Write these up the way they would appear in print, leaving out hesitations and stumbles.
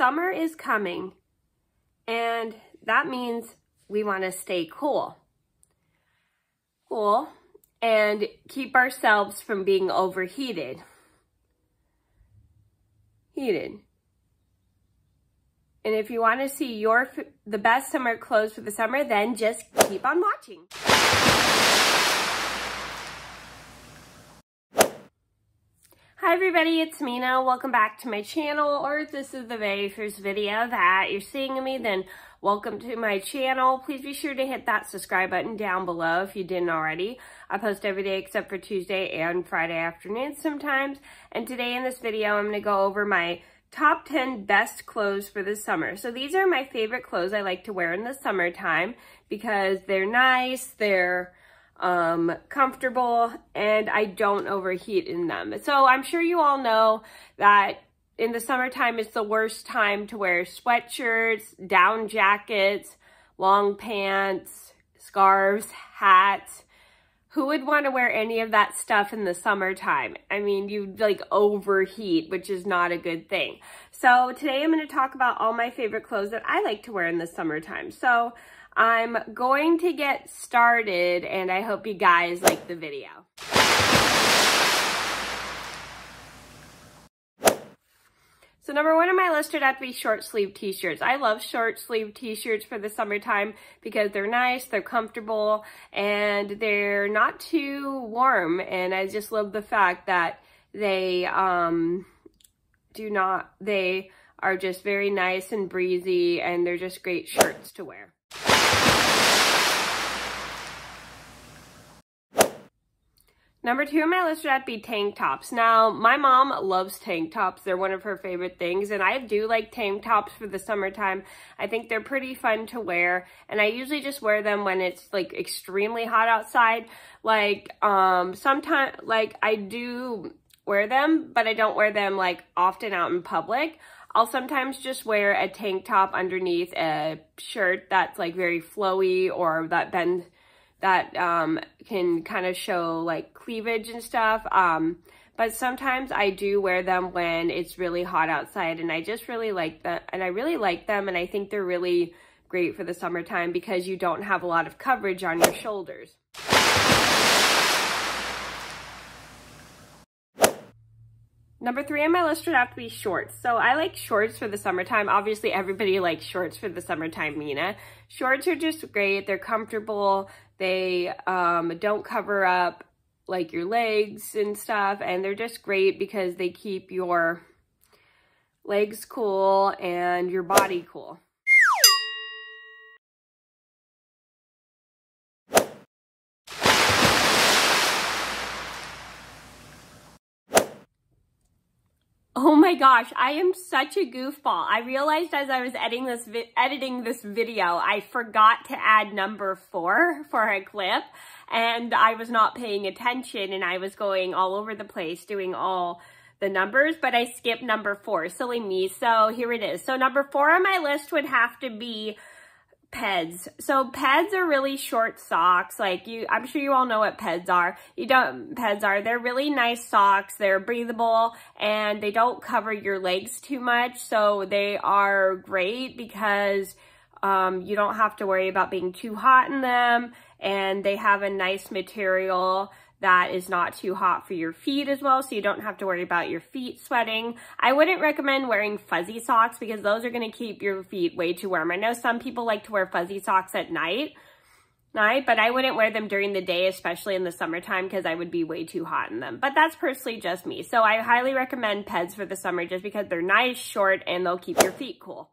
summer is coming, and that means we want to stay cool. And keep ourselves from being overheated. And if you want to see the best summer clothes for the summer, then just keep on watching. Hi everybody, it's Mena. Welcome back to my channel, or if this is the very first video that you're seeing of me, then welcome to my channel. Please be sure to hit that subscribe button down below if you didn't already. I post every day except for Tuesday and Friday afternoons sometimes. And today in this video, I'm going to go over my top 10 best clothes for the summer. So these are my favorite clothes I like to wear in the summertime because they're nice, they're comfortable, and I don't overheat in them. So I'm sure you all know that in the summertime, it's the worst time to wear sweatshirts, down jackets, long pants, scarves, hats. Who would want to wear any of that stuff in the summertime? I mean, you'd like overheat, which is not a good thing. So today I'm going to talk about all my favorite clothes that I like to wear in the summertime. So I'm going to get started, and I hope you guys like the video. So number one on my list would have to be short sleeve t-shirts. I love short sleeve t-shirts for the summertime because they're nice, they're comfortable, and they're not too warm. And I just love the fact that they they are just very nice and breezy, and they're just great shirts to wear. Number two on my list would have to be tank tops. Now, my mom loves tank tops. They're one of her favorite things, and I do like tank tops for the summertime. I think they're pretty fun to wear, and I usually just wear them when it's like extremely hot outside. Like, sometimes, like I do wear them, but I don't wear them like often out in public. I'll sometimes just wear a tank top underneath a shirt that's like very flowy or that bends, that can kind of show like cleavage and stuff. But sometimes I do wear them when it's really hot outside, and I just really like them, and I really like them, and I think they're really great for the summertime because you don't have a lot of coverage on your shoulders. Number three on my list would have to be shorts. So I like shorts for the summertime. Obviously, everybody likes shorts for the summertime, Mena. Shorts are just great. They're comfortable. They don't cover up like your legs and stuff. And they're just great because they keep your legs cool and your body cool. Oh my gosh, I am such a goofball. I realized as I was editing this video, I forgot to add number 4 for a clip, and I was not paying attention, and I was going all over the place doing all the numbers, but I skipped number 4. Silly me. So here it is. So number 4 on my list would have to be Peds. So Peds are really short socks. Like I'm sure you all know what Peds are. Peds are. They're really nice socks. They're breathable, and they don't cover your legs too much. So they are great because you don't have to worry about being too hot in them, and they have a nice material that is not too hot for your feet as well, so you don't have to worry about your feet sweating. I wouldn't recommend wearing fuzzy socks because those are going to keep your feet way too warm. I know some people like to wear fuzzy socks at night, but I wouldn't wear them during the day, especially in the summertime, because I would be way too hot in them. But that's personally just me. So I highly recommend Peds for the summer just because they're nice, short, and they'll keep your feet cool.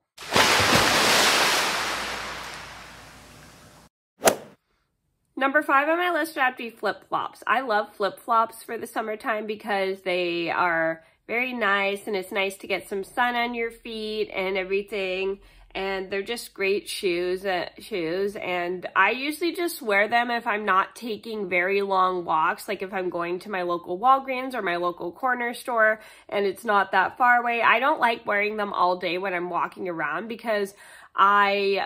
Number 5 on my list would have to be flip-flops. I love flip-flops for the summertime because they are very nice, and it's nice to get some sun on your feet and everything. And they're just great shoes, and I usually just wear them if I'm not taking very long walks, like if I'm going to my local Walgreens or my local corner store and it's not that far away. I don't like wearing them all day when I'm walking around because I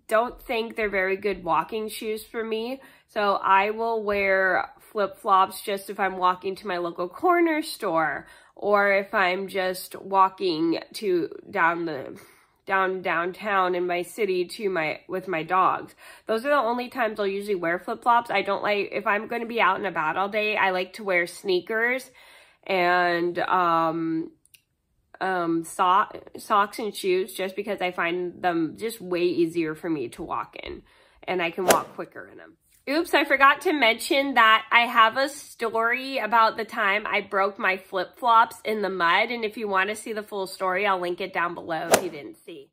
don't think they're very good walking shoes for me. So I will wear flip-flops just if I'm walking to my local corner store or if I'm just walking downtown in my city with my dogs. Those are the only times I'll usually wear flip-flops. I don't like, if I'm going to be out and about all day, I like to wear sneakers and socks and shoes, just because I find them just way easier for me to walk in, and I can walk quicker in them. Oops, I forgot to mention that I have a story about the time I broke my flip-flops in the mud, and if you want to see the full story, I'll link it down below if you didn't see.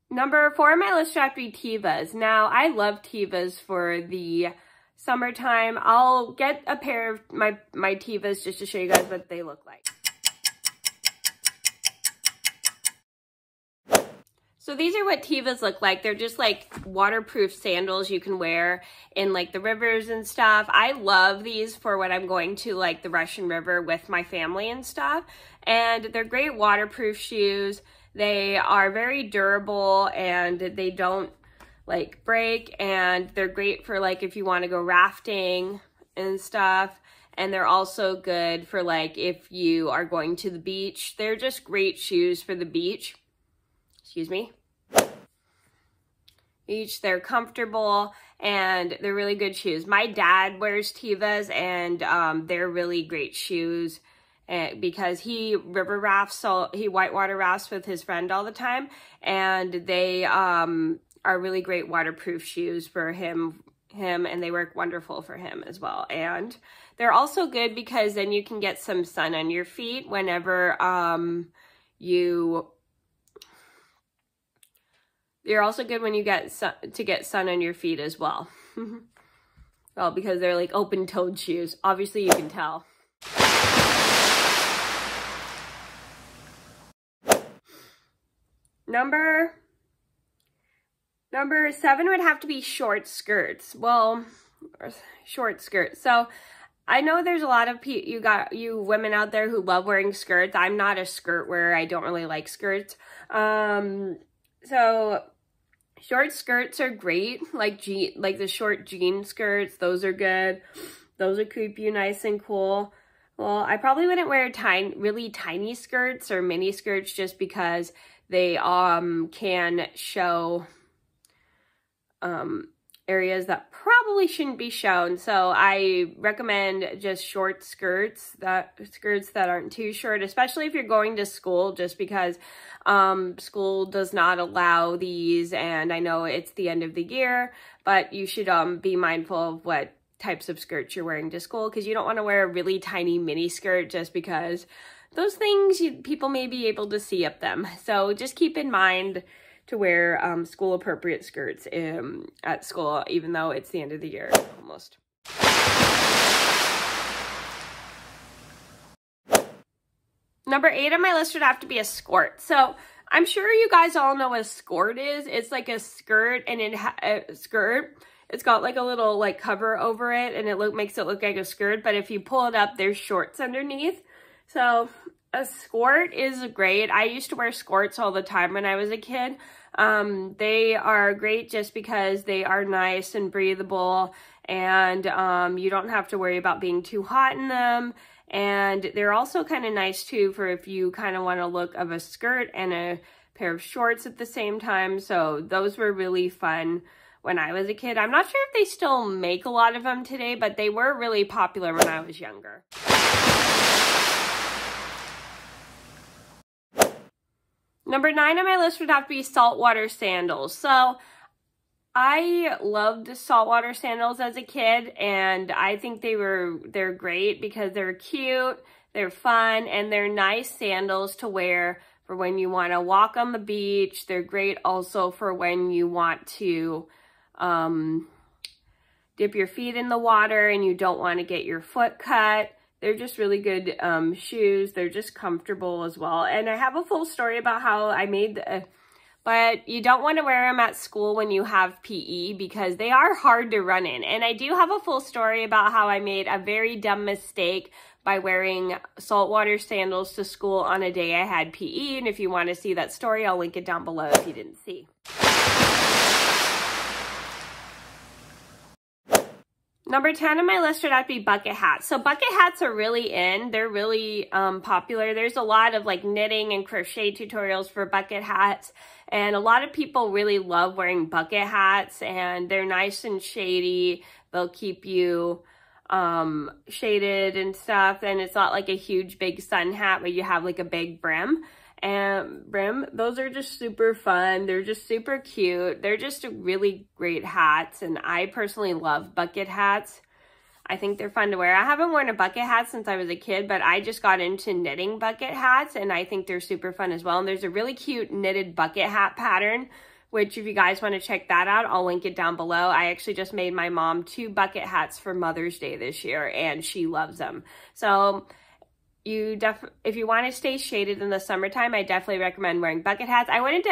Number 4 on my list would have to be Tevas. Now, I love Tevas for the summertime. I'll get a pair of my Tevas just to show you guys what they look like. So these are what Tevas look like. They're just like waterproof sandals you can wear in like the rivers and stuff. I love these for when I'm going to like the Russian River with my family and stuff. And they're great waterproof shoes. They are very durable and they don't like break, and they're great for like if you want to go rafting and stuff. And they're also good for like if you are going to the beach. They're just great shoes for the beach. Excuse me. They're comfortable and they're really good shoes. My dad wears Tevas, and they're really great shoes because he river rafts, so he whitewater rafts with his friend all the time, and they are really great waterproof shoes for him, and they work wonderful for him as well. And they're also good because then you can get some sun on your feet whenever They're also good when you get sun on your feet as well. Well, because they're like open-toed shoes. Obviously, you can tell. Number 7 would have to be short skirts. Well, short skirts. So I know there's a lot of you women out there who love wearing skirts. I'm not a skirt wearer. I don't really like skirts. So short skirts are great, like the short jean skirts. Those are good. Those will keep you nice and cool. Well, I probably wouldn't wear really tiny skirts or mini skirts just because they can show areas that probably shouldn't be shown. So I recommend just short skirts that aren't too short, especially if you're going to school, just because school does not allow these. And I know it's the end of the year, but you should be mindful of what types of skirts you're wearing to school, because you don't want to wear a really tiny mini skirt just because those things people may be able to see up them. So just keep in mind to wear school appropriate skirts at school, even though it's the end of the year almost. Number 8 on my list would have to be a skirt. So I'm sure you guys all know what a skirt is. It's like a skirt, and it's got like a little like cover over it, and it makes it look like a skirt, but if you pull it up, there's shorts underneath. So a skirt is great. I used to wear skirts all the time when I was a kid. They are great just because they are nice and breathable, and you don't have to worry about being too hot in them. And they're also kind of nice too for if you kind of want a look of a skirt and a pair of shorts at the same time. So those were really fun when I was a kid. I'm not sure if they still make a lot of them today, but they were really popular when I was younger. Number 9 on my list would have to be saltwater sandals. So I loved saltwater sandals as a kid, and I think they're great because they're cute, they're fun, and they're nice sandals to wear for when you want to walk on the beach. They're great also for when you want to dip your feet in the water and you don't want to get your foot cut. They're just really good shoes. They're just comfortable as well. And I have a full story about how I made but you don't want to wear them at school when you have PE because they are hard to run in. And I do have a full story about how I made a very dumb mistake by wearing saltwater sandals to school on a day I had PE. And if you want to see that story, I'll link it down below if you didn't see. Number 10 on my list would have to be bucket hats. So bucket hats are really in. They're really popular. There's a lot of like knitting and crochet tutorials for bucket hats. And a lot of people really love wearing bucket hats, and they're nice and shady. They'll keep you shaded and stuff. And it's not like a huge big sun hat, but you have like a big brim. Those are just super fun. They're just super cute. They're just really great hats, and I personally love bucket hats. I think they're fun to wear. I haven't worn a bucket hat since I was a kid, but I just got into knitting bucket hats, and I think they're super fun as well. And there's a really cute knitted bucket hat pattern, which if you guys want to check that out, I'll link it down below. I actually just made my mom 2 bucket hats for Mother's Day this year, and she loves them. So if you want to stay shaded in the summertime, I definitely recommend wearing bucket hats. I wouldn't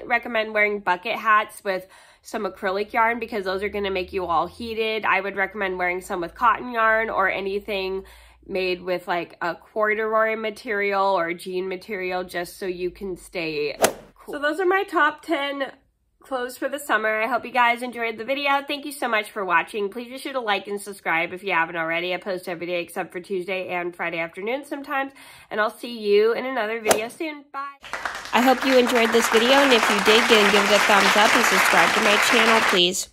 recommend wearing bucket hats with some acrylic yarn because those are going to make you all heated. I would recommend wearing some with cotton yarn or anything made with like a corduroy material or jean material, just so you can stay cool. So those are my top 10 clothes for the summer. I hope you guys enjoyed the video. Thank you so much for watching. Please be sure to like and subscribe if you haven't already. I post every day except for Tuesday and Friday afternoon sometimes. And I'll see you in another video soon. Bye. I hope you enjoyed this video, and if you did, give it a thumbs up and subscribe to my channel, please.